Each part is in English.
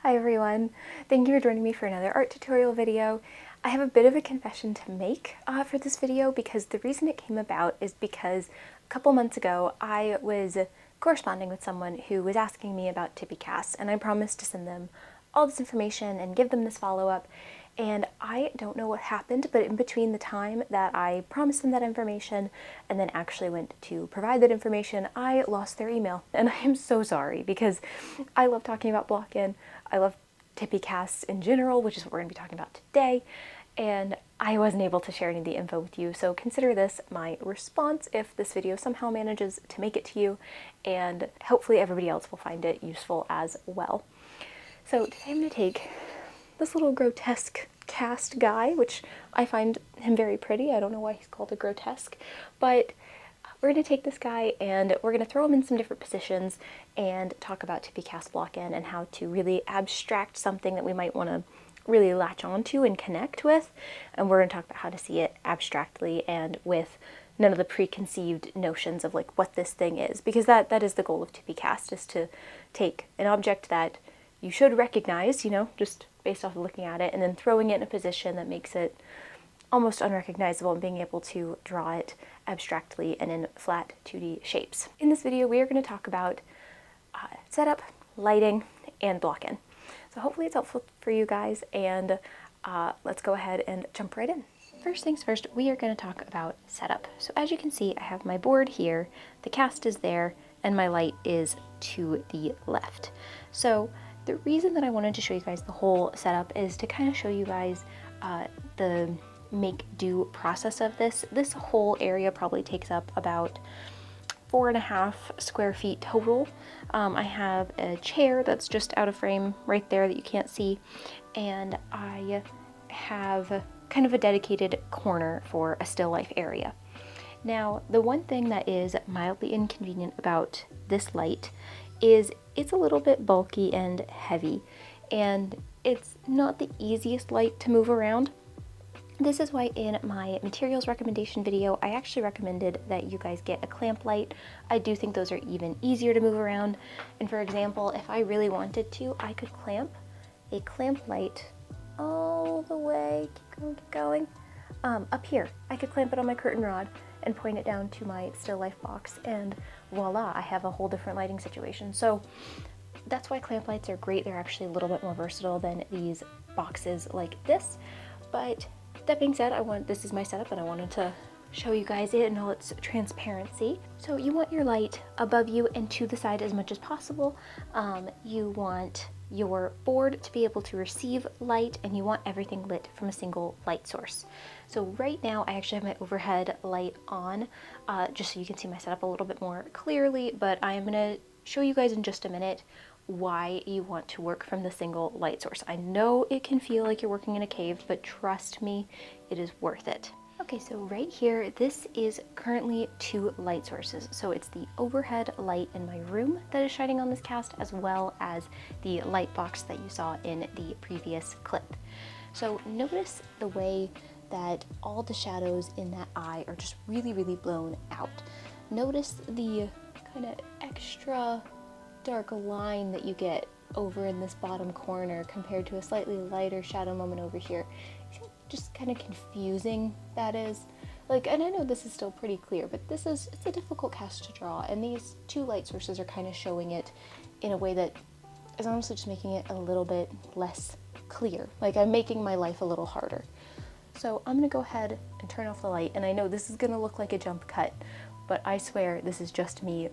Hi everyone, thank you for joining me for another art tutorial video. I have a bit of a confession to make for this video because the reason it came about is because a couple months ago I was corresponding with someone who was asking me about Tippy casts, and I promised to send them all this information and give them this follow-up. And I don't know what happened, but in between the time that I promised them that information and then actually went to provide that information, I lost their email. And I am so sorry because I love talking about block-in. I love Tippy casts in general, which is what we're going to be talking about today. And I wasn't able to share any of the info with you, so consider this my response if this video somehow manages to make it to you, and hopefully everybody else will find it useful as well. So today I'm going to take this little grotesque cast guy, which I find him very pretty. I don't know why he's called a grotesque, but we're going to take this guy and we're going to throw him in some different positions and talk about Tippy cast block-in and how to really abstract something that we might want to really latch onto and connect with. And we're going to talk about how to see it abstractly and with none of the preconceived notions of like what this thing is, because that is the goal of Tippy cast, is to take an object that you should recognize, you know, just based off of looking at it, and then throwing it in a position that makes it almost unrecognizable and being able to draw it abstractly and in flat 2D shapes. In this video, we are going to talk about setup, lighting, and block-in. So hopefully it's helpful for you guys, and let's go ahead and jump right in. First things first, we are going to talk about setup. So as you can see, I have my board here, the cast is there, and my light is to the left. So the reason that I wanted to show you guys the whole setup is to kind of show you guys the make-do process of this. This whole area probably takes up about 4.5 square feet total. I have a chair that's just out of frame right there that you can't see, and I have kind of a dedicated corner for a still life area. Now, the one thing that is mildly inconvenient about this light is it's a little bit bulky and heavy, and it's not the easiest light to move around. This is why in my materials recommendation video, I actually recommended that you guys get a clamp light. I do think those are even easier to move around. And for example, if I really wanted to, I could clamp a clamp light all the way, keep going, up here. I could clamp it on my curtain rod and point it down to my still life box, and voila, I have a whole different lighting situation. So that's why clamp lights are great. They're actually a little bit more versatile than these boxes like this. But that being said, this is my setup and I wanted to show you guys it in all its transparency. So you want your light above you and to the side as much as possible. You want your board to be able to receive light, and you want everything lit from a single light source. So right now I actually have my overhead light on, just so you can see my setup a little bit more clearly, but I am going to show you guys in just a minute why you want to work from the single light source. I know it can feel like you're working in a cave, but trust me, it is worth it. Okay, so right here, this is currently 2 light sources. So it's the overhead light in my room that is shining on this cast, as well as the light box that you saw in the previous clip. So notice the way that all the shadows in that eye are just really, really blown out. Notice the kind of extra dark line that you get over in this bottom corner compared to a slightly lighter shadow moment over here. Just kind of confusing that is. Like, and I know this is still pretty clear, but it's a difficult cast to draw, and these 2 light sources are kind of showing it in a way that is honestly just making it a little bit less clear. Like, I'm making my life a little harder. So I'm gonna go ahead and turn off the light, and I know this is gonna look like a jump cut, but I swear this is just me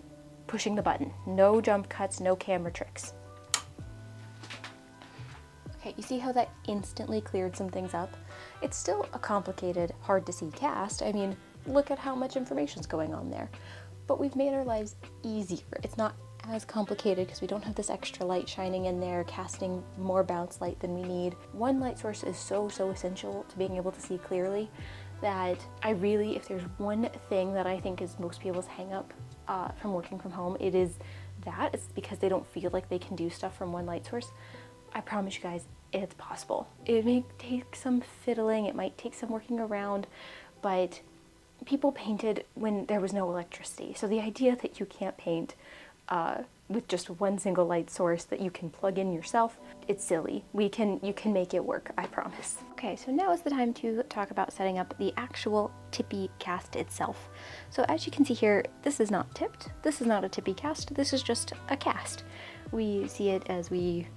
pushing the button. No jump cuts, no camera tricks. Okay, you see how that instantly cleared some things up? It's still a complicated, hard to see cast. I mean, look at how much information's going on there. But we've made our lives easier. It's not as complicated because we don't have this extra light shining in there, casting more bounce light than we need. One light source is so essential to being able to see clearly that I really, if there's one thing that I think is most people's hang up from working from home, it is that. It's because they don't feel like they can do stuff from one light source. I promise you guys, it's possible. It may take some fiddling, it might take some working around, but people painted when there was no electricity. So the idea that you can't paint with just one single light source that you can plug in yourself. It's silly. You can make it work, I promise. Okay, so now is the time to talk about setting up the actual Tippy cast itself. So as you can see here, this is not tipped. This is not a Tippy cast. This is just a cast. We see it as we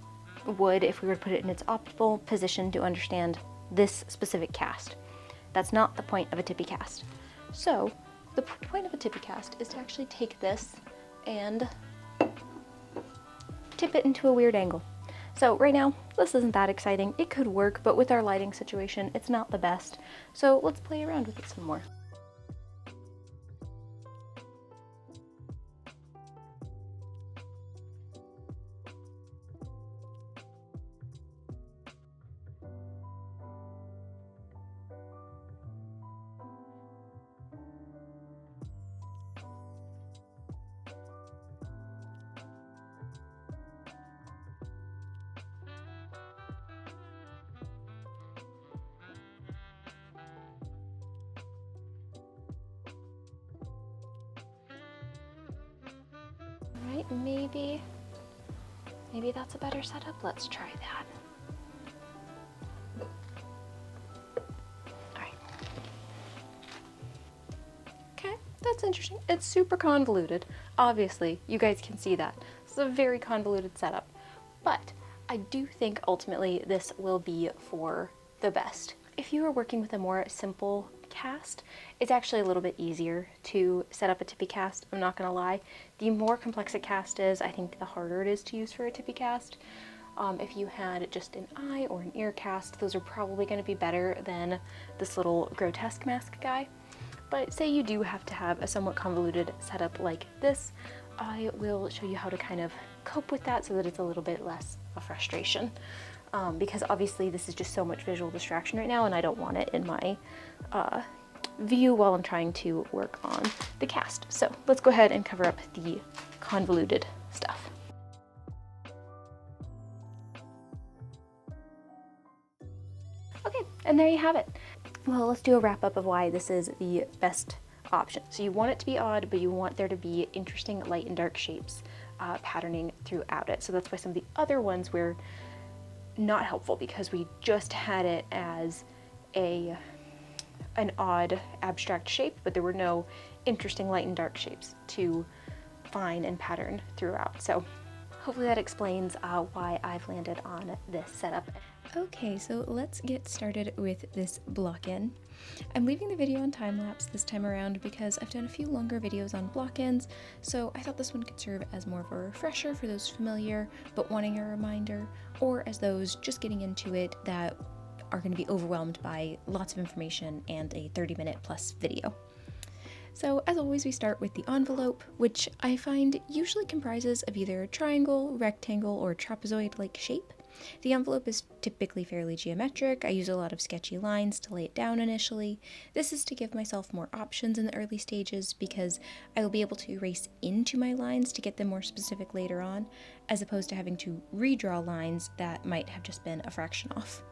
would if we were to put it in its optimal position to understand this specific cast. That's not the point of a Tippy cast. So the point of a Tippy cast is to actually take this and tip it into a weird angle. So right now, this isn't that exciting. It could work, but with our lighting situation, it's not the best. So let's play around with it some more. Right, maybe that's a better setup. Let's try that. All right. Okay, that's interesting. It's super convoluted. Obviously, you guys can see that. It's a very convoluted setup, but I do think ultimately this will be for the best. If you are working with a more simple cast, it's actually a little bit easier to set up a Tippy cast. I'm not gonna lie. The more complex a cast is, I think the harder it is to use for a Tippy cast. If you had just an eye or an ear cast, those are probably going to be better than this little grotesque mask guy. But say you do have to have a somewhat convoluted setup like this, I will show you how to kind of cope with that so that it's a little bit less a frustration. Because obviously this is just so much visual distraction right now, and I don't want it in my view while I'm trying to work on the cast. So let's go ahead and cover up the convoluted stuff. Okay, and there you have it. Well, let's do a wrap up of why this is the best option. So you want it to be odd, but you want there to be interesting light and dark shapes patterning throughout it. So that's why some of the other ones were not helpful, because we just had it as an odd abstract shape, but there were no interesting light and dark shapes to find and pattern throughout. So hopefully that explains why I've landed on this setup. Okay, so let's get started with this block-in. I'm leaving the video on time-lapse this time around because I've done a few longer videos on block-ins, so I thought this one could serve as more of a refresher for those familiar but wanting a reminder, or as those just getting into it that are going to be overwhelmed by lots of information and a 30-minute plus video. So as always, we start with the envelope, which I find usually comprises of either a triangle, rectangle, or trapezoid-like shape. The envelope is typically fairly geometric. I use a lot of sketchy lines to lay it down initially. This is to give myself more options in the early stages because I will be able to erase into my lines to get them more specific later on, as opposed to having to redraw lines that might have just been a fraction off.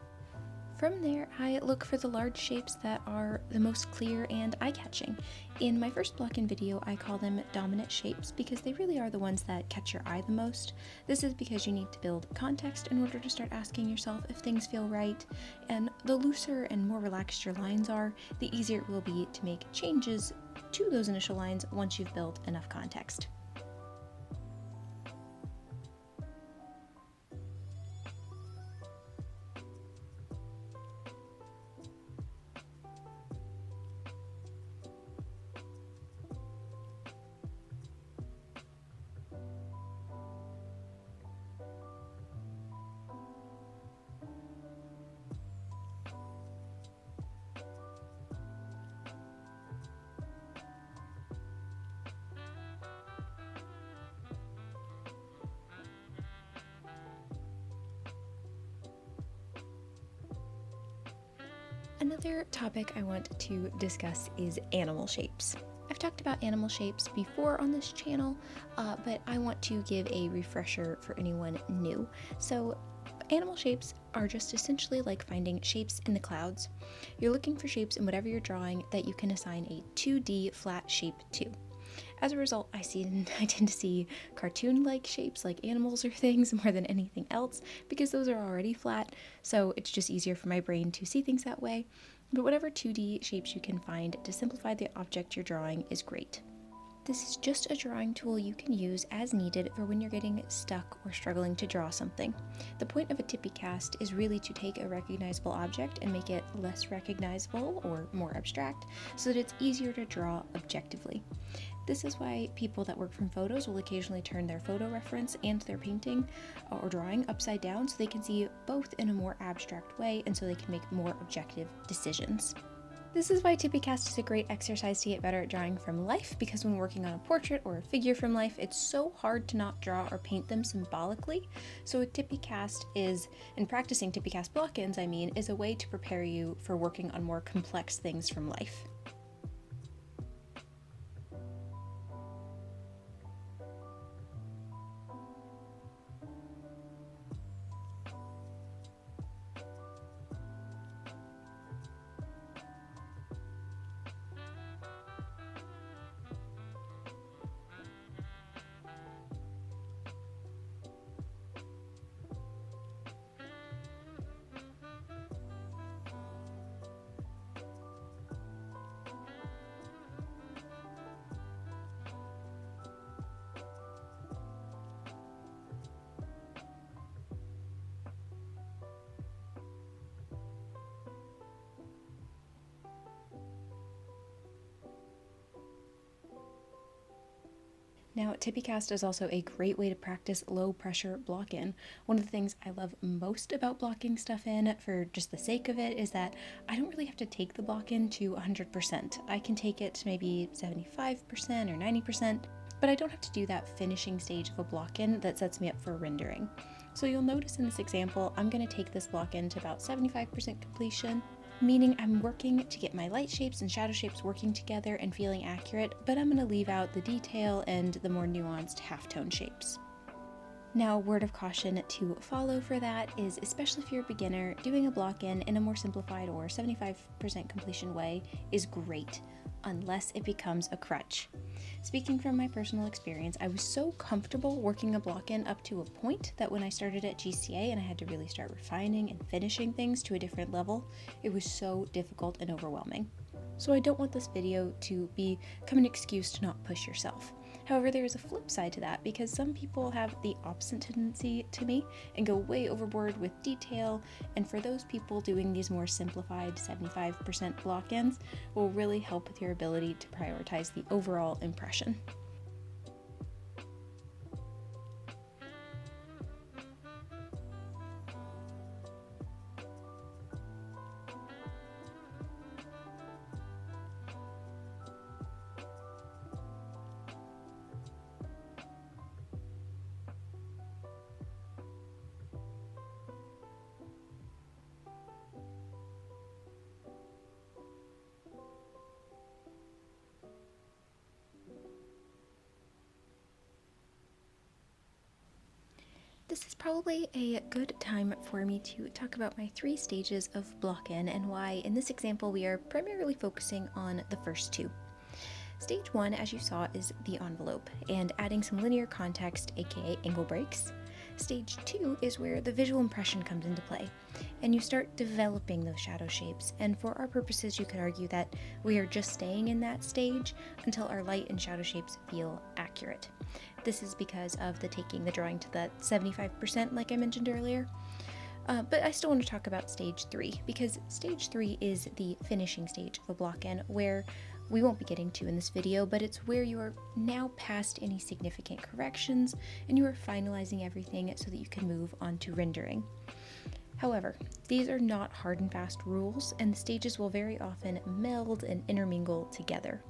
From there, I look for the large shapes that are the most clear and eye-catching. In my first block-in video, I call them dominant shapes because they really are the ones that catch your eye the most. This is because you need to build context in order to start asking yourself if things feel right, and the looser and more relaxed your lines are, the easier it will be to make changes to those initial lines once you've built enough context. Another topic I want to discuss is animal shapes. I've talked about animal shapes before on this channel, but I want to give a refresher for anyone new. So animal shapes are just essentially like finding shapes in the clouds. You're looking for shapes in whatever you're drawing that you can assign a 2D flat shape to. As a result, I tend to see cartoon-like shapes like animals or things more than anything else because those are already flat, so it's just easier for my brain to see things that way. But whatever 2D shapes you can find to simplify the object you're drawing is great. This is just a drawing tool you can use as needed for when you're getting stuck or struggling to draw something. The point of a Tippy cast is really to take a recognizable object and make it less recognizable or more abstract so that it's easier to draw objectively. This is why people that work from photos will occasionally turn their photo reference and their painting or drawing upside down so they can see both in a more abstract way and so they can make more objective decisions. This is why TippyCast is a great exercise to get better at drawing from life, because when working on a portrait or a figure from life, it's so hard to not draw or paint them symbolically. So a TippyCast is, and practicing TippyCast block-ins, is a way to prepare you for working on more complex things from life. Now, TippyCast is also a great way to practice low pressure block-in. One of the things I love most about blocking stuff in for just the sake of it is that I don't really have to take the block-in to 100%. I can take it to maybe 75% or 90%, but I don't have to do that finishing stage of a block-in that sets me up for rendering. So you'll notice in this example, I'm going to take this block-in to about 75% completion, meaning I'm working to get my light shapes and shadow shapes working together and feeling accurate, but I'm going to leave out the detail and the more nuanced halftone shapes. Now, word of caution to follow for that is, especially if you're a beginner, doing a block-in in a more simplified or 75% completion way is great, unless it becomes a crutch. Speaking from my personal experience, I was so comfortable working a block-in up to a point that when I started at GCA and I had to really start refining and finishing things to a different level, it was so difficult and overwhelming. So I don't want this video to become an excuse to not push yourself. However, there is a flip side to that, because some people have the opposite tendency to me and go way overboard with detail, and for those people, doing these more simplified 75% block-ins will really help with your ability to prioritize the overall impression. This is probably a good time for me to talk about my 3 stages of block-in and why in this example we are primarily focusing on the first 2. Stage 1, as you saw, is the envelope and adding some linear context, aka angle breaks. Stage 2 is where the visual impression comes into play, and you start developing those shadow shapes, and for our purposes you could argue that we are just staying in that stage until our light and shadow shapes feel accurate. This is because of taking the drawing to that 75% like I mentioned earlier. But I still want to talk about stage 3, because stage 3 is the finishing stage of a block-in, where we won't be getting to in this video, but it's where you are now past any significant corrections and you are finalizing everything so that you can move on to rendering. However, these are not hard and fast rules, and the stages will very often meld and intermingle together.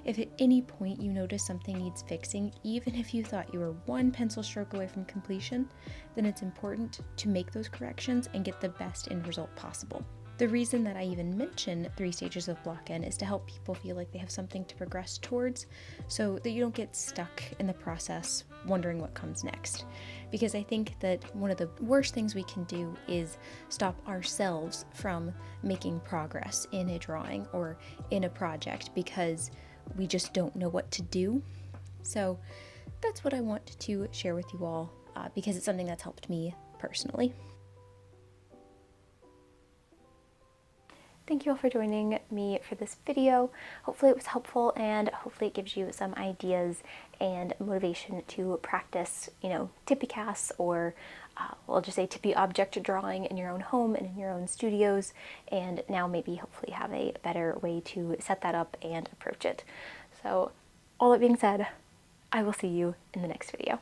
If at any point you notice something needs fixing, even if you thought you were one pencil stroke away from completion, then it's important to make those corrections and get the best end result possible. The reason that I even mention 3 stages of block-in is to help people feel like they have something to progress towards, so that you don't get stuck in the process wondering what comes next. Because I think that one of the worst things we can do is stop ourselves from making progress in a drawing or in a project because we just don't know what to do. So that's what I want to share with you all because it's something that's helped me personally. Thank you all for joining me for this video. Hopefully it was helpful and hopefully it gives you some ideas and motivation to practice, Tippy casts or we'll just say Tippy object drawing in your own home and in your own studios, and now maybe hopefully have a better way to set that up and approach it. So all that being said, I will see you in the next video.